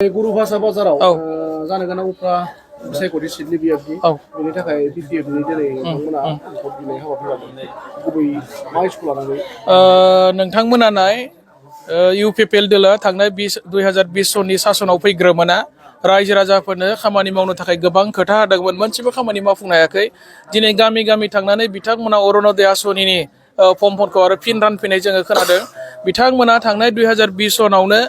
गुरु भाषा बाजाराव जानो गोनां उफ्रा सायख'थि सिटनि बिएफनि बेनि थाखाय बिपिएफनि दिनै नोंथांमोना भट बिनाय हाबाफारि लादों गुबै मा इस्यु लानानै नोंथांमोना नाय इउपिपिएल दोला थांनाय 2020 सननि सासनाव फैग्रोमोना रायजो राजाफोरनो खामानि मावनो थाखाय गोबां खोथा होदोंमोन मोनसेबो खामानि मावफुंनो हायाखै दिनै गामि गामि थांनानै बिथांमोना अरुणोदय आसनिनि फर्मफोरखौ आरो फिन रानफैनाय जोङो खोनादों बिथांमोना थांनाय 2020 सनावनो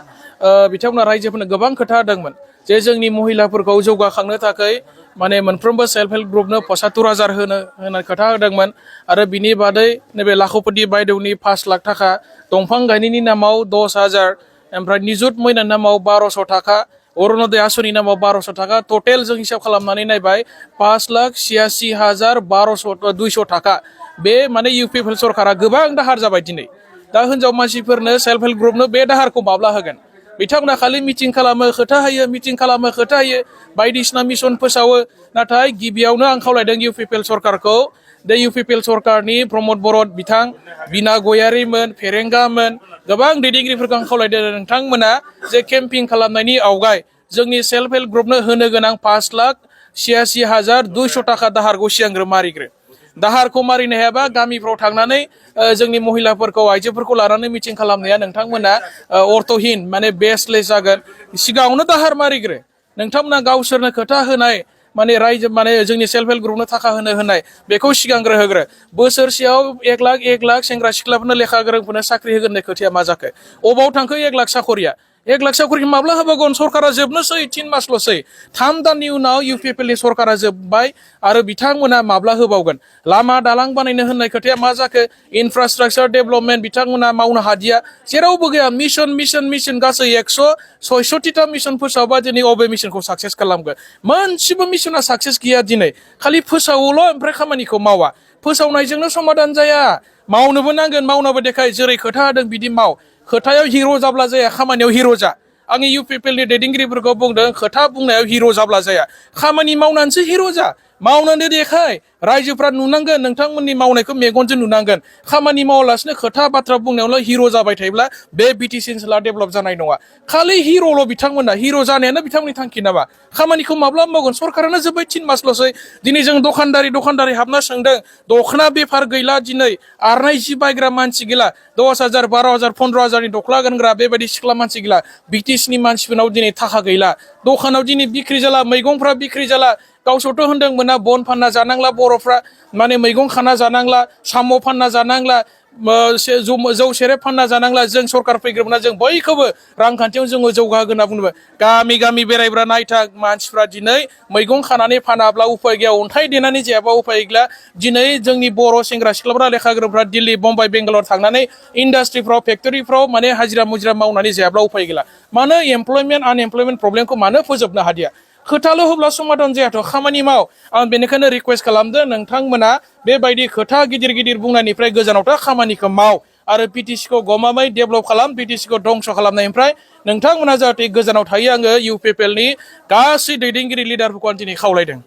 बिथांमोना रायजोफोरनो गोबां खोथा होदोंमोन जे जोंनि महिलाफोरखौ जौगाखांनो थाखाय माने मोनफ्रोमबो सेल्फ हेल्प ग्रुपनो 75,000 होनो खोथा होदोंमोन आरो बिनि बादै नैबे लाखपति बायदेवनि 5 लाख थाखा दंफां गायनायनि नामाव 10,000 ओमफ्राय निजुत मयनानि नामाव 1200 थाखा अरुणोदय आसनि नामाव 1200 थाखा टटेल जों हिसाब खालामनानै नायबाय 5,86,200 थाखा बे माने इउपिपिएल सरकारा गोबां दाहार जाबाय दिनै दा हिनजाव मानसिफोरनो सेल्फ हेल्प ग्रुपनो बे दाहारखौ माब्ला होगोन बिथांमोना खालि मिटिं खालामो खोथा होयो मिटिं खालामो खोथा होयो बायदिसिना मिशन फोसावो नाथाय गिबियावनो आं खावलायदों इउपिपिएल सरकारखौ दा इउपिपिएल सरकारनि प्रमद बर' बिथां बिना गयारिमोन फेरेंगामोन गोबां दैदेनगिरिफोरखौ आं खावलायदों नोंथांमोना जे केम्पिं खालामनायनि आवगाय जोंनि सेल्फ हेल्प ग्रुपनो होनो गोनां 5,86,200 थाखा दाहारखौ सिगांग्रो मारिग्रो दाहारखौ मारिनो हायाबा गामिफ्राव थांनानै जोंनि महिलाफोरखौ आइजोफोरखौ लानानै मिटिं खालामनाया नोंथांमोना अर्थहीन माने बेसलेस जागोन सिगाङावनो दाहार मारिग्रो नोंथांमोना गावसोरनो खोथा होनाय माने रायजो माने जोंनि सेल्फ हेल्प ग्रुपनो थाखा होनाय बेखौ सिगांग्रो होग्रो बोसोरसेयाव 1 लाख सेंग्रा सिख्लाफोरनो लेखा गोरोंफोरनो साख्रि होगोन होननाय खोथाया मा जाखो अबाव थांखो 1 लाख साखरिया 1 लाख साखरि माब्ला होबावगोन सरकारा जोबनोसै 3 मासल'सै 3 दाननि उनाव इउपिपिएलनि सरकारा जोबबाय आरो बिथांमोना माब्ला होबावगोन लामा दालां बानायनो होननाय खोथाया मा जाखो इनफ्रास्ट्राक्चार डेभेलपमेन्ट बिथांमोना मावनो हादिया जेरावबो गैया मिशन गासै 166टा मिशन फोसावबा दिनै अबे मिशनखौ साक्सेस खालामगोन मोनसेबो मिशना साक्सेस गैया दिनै खालि फोसावोल' ओमफ्राय खामानिखौ मावा फोसावनायजोंनो समाधान जाया मावनोबो नांगोन मावनोबो देखाय जेरै खोथा होदों बिदि माव खोथायाव हिर' जाब्ला जाया खामानियाव हिर' जा आंनि इउपिपिएलनि दैदेनगिरिफोरखौ बुंदों खोथा बुंनायाव हिर' जाब्ला जाया खामानि मावनानैसो हिर' जा मावनानै देखाय रायजोफ्रा नुनांगोन नोंथांमोननि मावनायखौ मेगनजों नुनांगोन खामानि मावालासिनो खोथा बाथ्रा बुंनायावल' हिर' जाबाय थायोब्ला बे बिटिसि ओनसोला डेभेलप जानाय नङा खालि हिर'ल' बिथांमोना हिर' जानायानो बिथांमोननि थांखि नामा खामानिखौ माब्ला मावगोन सरकारानो जोब्बाय 3 मासल'सै दिनै जों दखानदारि हाबना सोंदों दखना बेफार गैला दिनै आरनाय जि बायग्रा मानसि गैला 10,000 12,000 15,000 नि दखना गानग्रा बेबायदि सिख्ला मानसि गैला बिटिसिनि मानसिफोरनाव दिनै थाखा गैला दखानाव दिनै बिक्रि जाला मैगंफ्रा बिक्रि जाला गावसोरथ' होनदोंमोना बन फानना जानांला बर'फ्रा माने मैगं खाना जानांला साम' फानना जानांला जौ सेरेब फानना जानांला जों सरकार फैग्रोमोना जों बयखौबो रांखान्थियाव जोङो जौगाहोगोन होनना बुंबाय गामि गामि बेरायब्रा नायथा मानसिफ्रा दिनै मैगं खानानै फानाब्ला उफाय गैया अन्थाइ देनानै जायाबा उफाय गैला दिनै जोंनि बर' सेंग्रा सिख्लाफ्रा लेखा गोरोंफ्रा दिल्ली बम्बाइ बेंगालर थांनानै इन्डास्ट्रिफ्राव फेक्टरिफ्राव माने हाजिरा मुजिरा मावनानै जायाब्ला उफाय गैला मानो एमप्लयमेन्ट आनएमप्लयमेन्ट प्रब्लेमखौ मानो फोजोबनो हादिया खोथाल' होब्ला समाधान जायाथ' खामानि माव आं बेनिखायनो रिक्वेस्ट खालामदों नोंथांमोना बेबायदि खोथा गिदिर बुंनायनिफ्राय गोजानावथा खामानिखौ माव आरो पिटिसिखौ गमामायै डेभेलप खालाम पिटिसिखौ धंस खालामनायनिफ्राय नोंथांमोना जाहाथे गोजानाव थायो आङो इउपिपिएलनि गासै दैदेनगिरि लिडारफोरखौ आं दिनै खावलायदों